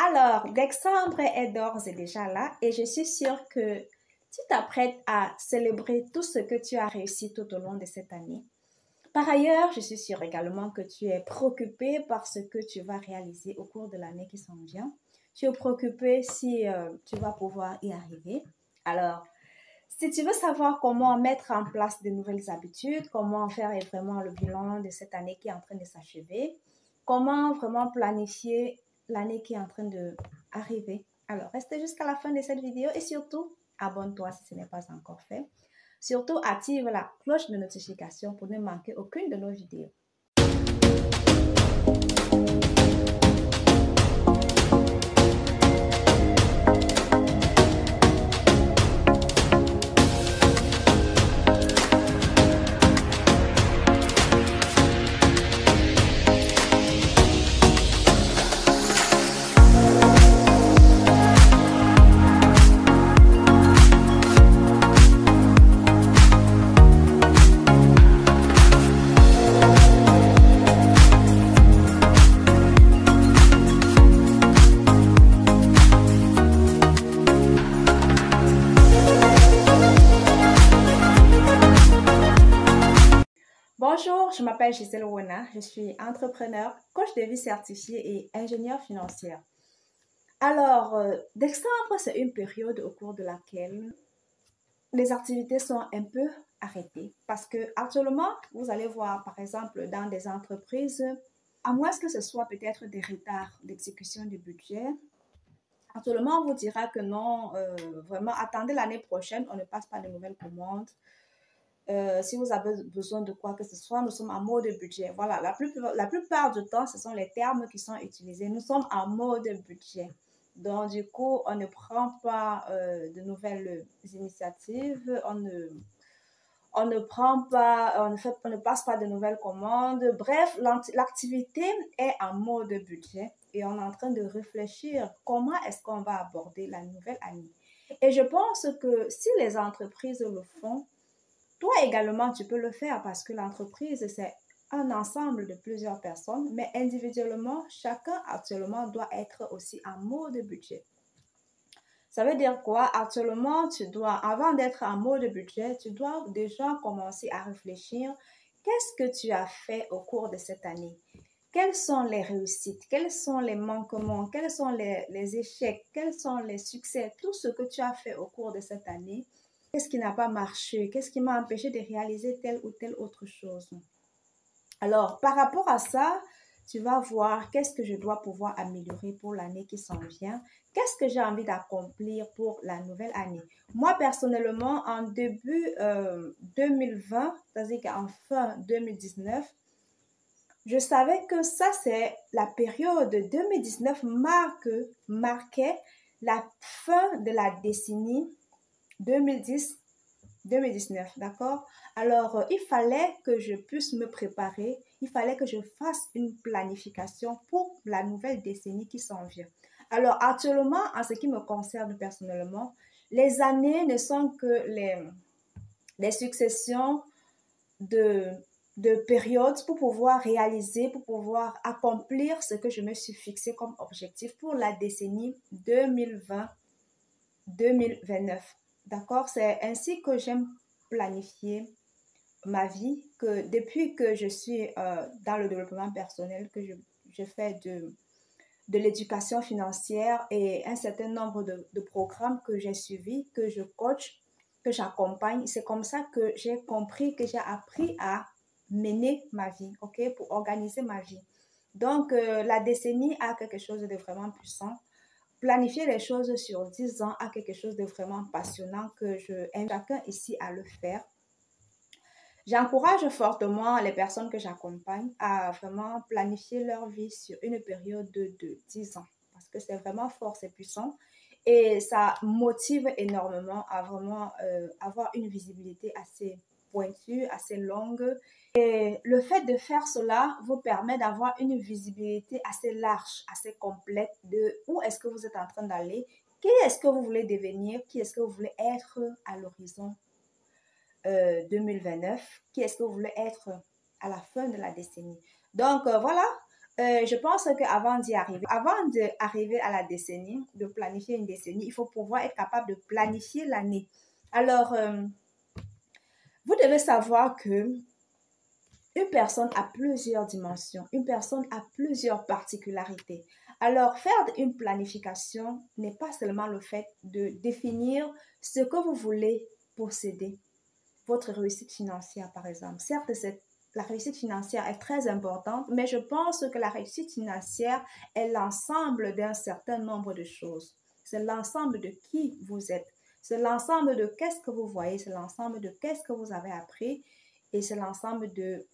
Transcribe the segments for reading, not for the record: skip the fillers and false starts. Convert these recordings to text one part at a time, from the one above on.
Alors, décembre est d'ores et déjà là et je suis sûre que tu t'apprêtes à célébrer tout ce que tu as réussi tout au long de cette année. Par ailleurs, je suis sûre également que tu es préoccupé par ce que tu vas réaliser au cours de l'année qui s'en vient. Tu es préoccupé si tu vas pouvoir y arriver. Alors, si tu veux savoir comment mettre en place de nouvelles habitudes, comment faire vraiment le bilan de cette année qui est en train de s'achever, comment vraiment planifier l'année qui est en train d'arriver. Alors, reste jusqu'à la fin de cette vidéo et surtout, abonne-toi si ce n'est pas encore fait. Surtout, active la cloche de notification pour ne manquer aucune de nos vidéos. Bonjour, je m'appelle Gisèle Wona, je suis entrepreneur, coach de vie certifié et ingénieure financière. Alors, décembre, c'est une période au cours de laquelle les activités sont un peu arrêtées parce que actuellement, vous allez voir par exemple dans des entreprises, à moins que ce soit peut-être des retards d'exécution du budget, actuellement on vous dira que non, vraiment attendez l'année prochaine, on ne passe pas de nouvelles commandes. Si vous avez besoin de quoi que ce soit, nous sommes en mode budget. Voilà, la plupart du temps, ce sont les termes qui sont utilisés. Nous sommes en mode budget. Donc, du coup, on ne prend pas de nouvelles initiatives, on ne prend pas, on ne passe pas de nouvelles commandes. Bref, l'activité est en mode budget et on est en train de réfléchir comment est-ce qu'on va aborder la nouvelle année. Et je pense que si les entreprises le font, toi également, tu peux le faire parce que l'entreprise, c'est un ensemble de plusieurs personnes, mais individuellement, chacun actuellement doit être aussi en mode budget. Ça veut dire quoi? Actuellement, avant d'être en mode budget, tu dois déjà commencer à réfléchir. Qu'est-ce que tu as fait au cours de cette année? Quelles sont les réussites? Quels sont les manquements? Quels sont les échecs? Quels sont les succès? Tout ce que tu as fait au cours de cette année. Qu'est-ce qui n'a pas marché? Qu'est-ce qui m'a empêché de réaliser telle ou telle autre chose? Alors, par rapport à ça, tu vas voir qu'est-ce que je dois pouvoir améliorer pour l'année qui s'en vient. Qu'est-ce que j'ai envie d'accomplir pour la nouvelle année? Moi, personnellement, en début 2020, c'est-à-dire qu'en fin 2019, je savais que ça, c'est la période 2019 marquait la fin de la décennie 2010-2019, d'accord? Alors, il fallait que je puisse me préparer, il fallait que je fasse une planification pour la nouvelle décennie qui s'en vient. Alors, actuellement, en ce qui me concerne personnellement, les années ne sont que les successions de périodes pour pouvoir réaliser, pour pouvoir accomplir ce que je me suis fixé comme objectif pour la décennie 2020-2029. D'accord? C'est ainsi que j'aime planifier ma vie, que depuis que je suis dans le développement personnel, que je fais de l'éducation financière et un certain nombre de programmes que j'ai suivis, que je coach, que j'accompagne. C'est comme ça que j'ai compris, que j'ai appris à mener ma vie, ok, pour organiser ma vie. Donc, la décennie a quelque chose de vraiment puissant. Planifier les choses sur 10 ans a quelque chose de vraiment passionnant que je invite chacun ici à le faire. J'encourage fortement les personnes que j'accompagne à vraiment planifier leur vie sur une période de 10 ans parce que c'est vraiment fort, c'est puissant et ça motive énormément à vraiment avoir une visibilité assez pointue, assez longue. Et le fait de faire cela vous permet d'avoir une visibilité assez large, assez complète de où est-ce que vous êtes en train d'aller, qui est-ce que vous voulez devenir, qui est-ce que vous voulez être à l'horizon 2029, qui est-ce que vous voulez être à la fin de la décennie. Donc voilà, Je pense qu'avant d'y arriver, avant d'arriver à la décennie, de planifier une décennie, il faut pouvoir être capable de planifier l'année. Alors, vous devez savoir que une personne a plusieurs dimensions, une personne a plusieurs particularités. Alors, faire une planification n'est pas seulement le fait de définir ce que vous voulez posséder, votre réussite financière par exemple. Certes, la réussite financière est très importante, mais je pense que la réussite financière est l'ensemble d'un certain nombre de choses. C'est l'ensemble de qui vous êtes. C'est l'ensemble de qu'est-ce que vous voyez, c'est l'ensemble de qu'est-ce que vous avez appris et c'est l'ensemble de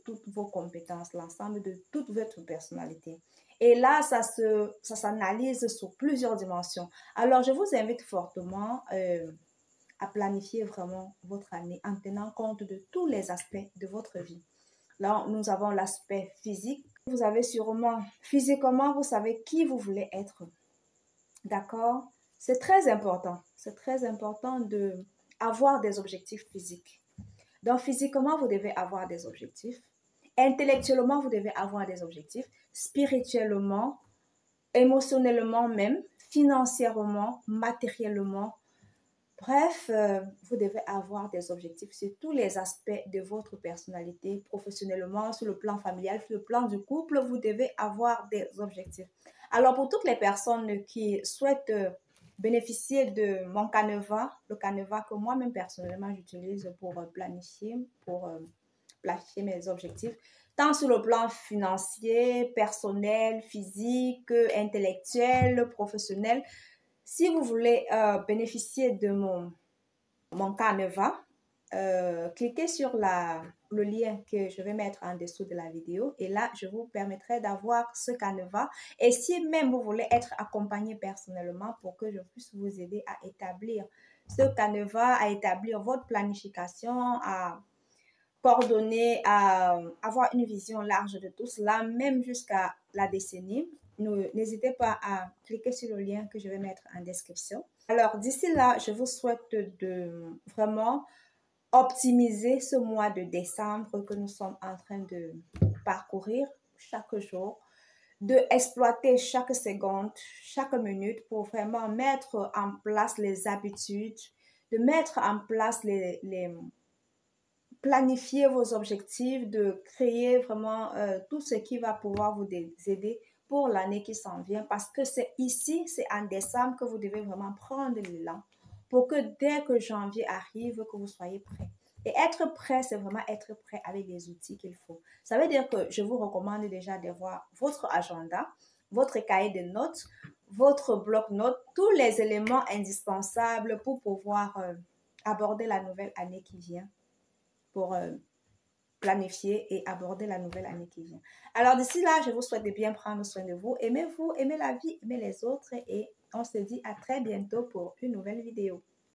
toutes vos compétences, l'ensemble de toute votre personnalité. Et là, ça s'analyse sur plusieurs dimensions. Alors, je vous invite fortement à planifier vraiment votre année en tenant compte de tous les aspects de votre vie. Là, nous avons l'aspect physique. Vous avez sûrement, physiquement, vous savez qui vous voulez être. D'accord? C'est très important. C'est très important d'avoir des objectifs physiques. Donc, physiquement, vous devez avoir des objectifs. Intellectuellement, vous devez avoir des objectifs. Spirituellement, émotionnellement même, financièrement, matériellement. Bref, vous devez avoir des objectifs sur tous les aspects de votre personnalité, professionnellement, sur le plan familial, sur le plan du couple, vous devez avoir des objectifs. Alors, pour toutes les personnes qui souhaitent bénéficier de mon Canva, le Canva que moi-même personnellement j'utilise pour planifier mes objectifs, tant sur le plan financier, personnel, physique, intellectuel, professionnel. Si vous voulez bénéficier de mon Canva, cliquez sur le lien que je vais mettre en dessous de la vidéo et là, je vous permettrai d'avoir ce Canva. Et si même vous voulez être accompagné personnellement pour que je puisse vous aider à établir ce Canva, à établir votre planification, à coordonner, à avoir une vision large de tout cela, même jusqu'à la décennie, n'hésitez pas à cliquer sur le lien que je vais mettre en description. Alors, d'ici là, je vous souhaite de vraiment optimiser ce mois de décembre que nous sommes en train de parcourir chaque jour, de exploiter chaque seconde, chaque minute pour vraiment mettre en place les habitudes, de mettre en place planifier vos objectifs, de créer vraiment tout ce qui va pouvoir vous aider pour l'année qui s'en vient parce que c'est ici, c'est en décembre que vous devez vraiment prendre l'élan pour que dès que janvier arrive, que vous soyez prêts. Et être prêt, c'est vraiment être prêt avec les outils qu'il faut. Ça veut dire que je vous recommande déjà d'avoir votre agenda, votre cahier de notes, votre bloc-notes, tous les éléments indispensables pour pouvoir aborder la nouvelle année qui vient, pour planifier et aborder la nouvelle année qui vient. Alors d'ici là, je vous souhaite de bien prendre soin de vous. Aimez-vous, aimez la vie, aimez les autres et on se dit à très bientôt pour une nouvelle vidéo.